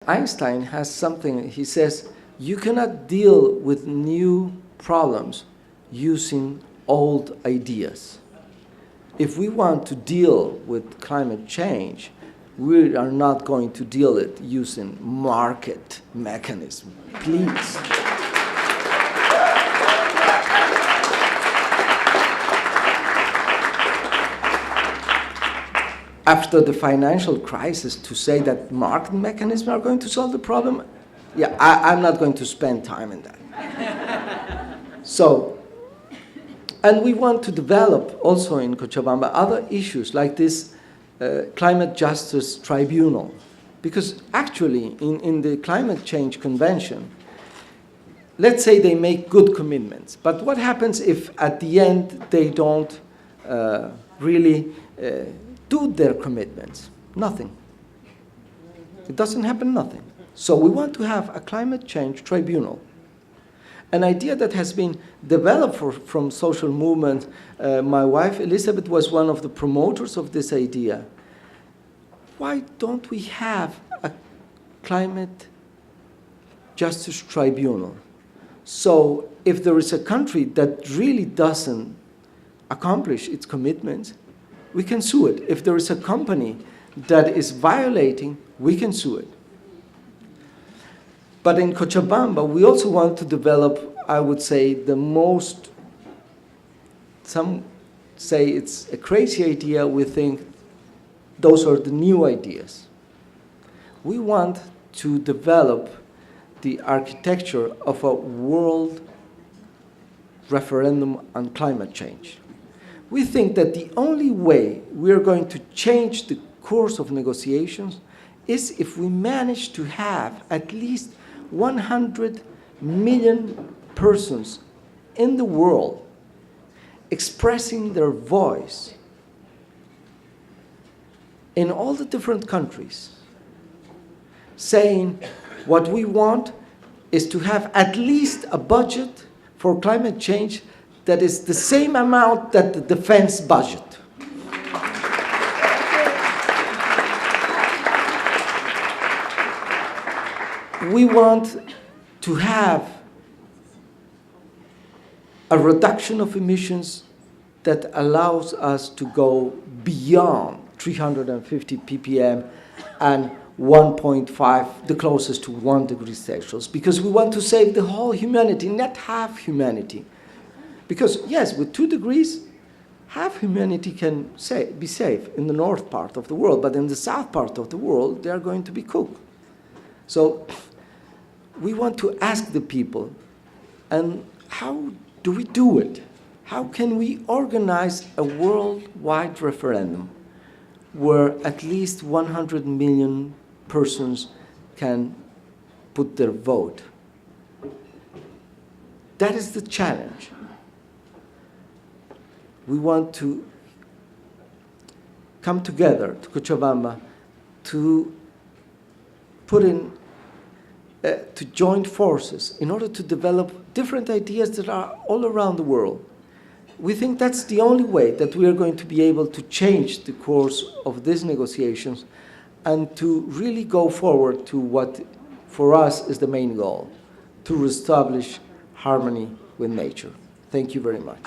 Einstein has something, he says, you cannot deal with new problems using old ideas. If we want to deal with climate change, we are not going to deal it using market mechanism. Please. After the financial crisis, to say that market mechanisms are going to solve the problem, yeah, I'm not going to spend time in that. So, and we want to develop also in Cochabamba other issues like this climate justice tribunal. Because actually, in the climate change convention, let's say they make good commitments, but what happens if at the end they don't really do their commitments? Nothing. It doesn't happen, nothing. So we want to have a climate change tribunal, an idea that has been developed from social movement. My wife, Elizabeth, was one of the promoters of this idea. Why don't we have a climate justice tribunal? So if there is a country that really doesn't accomplish its commitments, we can sue it. If there is a company that is violating, we can sue it. But in Cochabamba, we also want to develop, I would say, the most, some say it's a crazy idea, we think those are the new ideas. We want to develop the architecture of a world referendum on climate change. We think that the only way we are going to change the course of negotiations is if we manage to have at least 100 million persons in the world expressing their voice in all the different countries, saying what we want is to have at least a budget for climate change that is the same amount that the defense budget. We want to have a reduction of emissions that allows us to go beyond 350 ppm and 1.5, the closest to 1 degree Celsius, because we want to save the whole humanity, not half humanity. Because yes, with 2 degrees, half humanity can be safe in the north part of the world, but in the south part of the world, they are going to be cooked. So we want to ask the people, and how do we do it? How can we organize a worldwide referendum where at least 100 million persons can put their vote? That is the challenge. We want to come together to Cochabamba to put in, to join forces in order to develop different ideas that are all around the world. We think that's the only way that we are going to be able to change the course of these negotiations and to really go forward to what for us is the main goal, to reestablish harmony with nature. Thank you very much.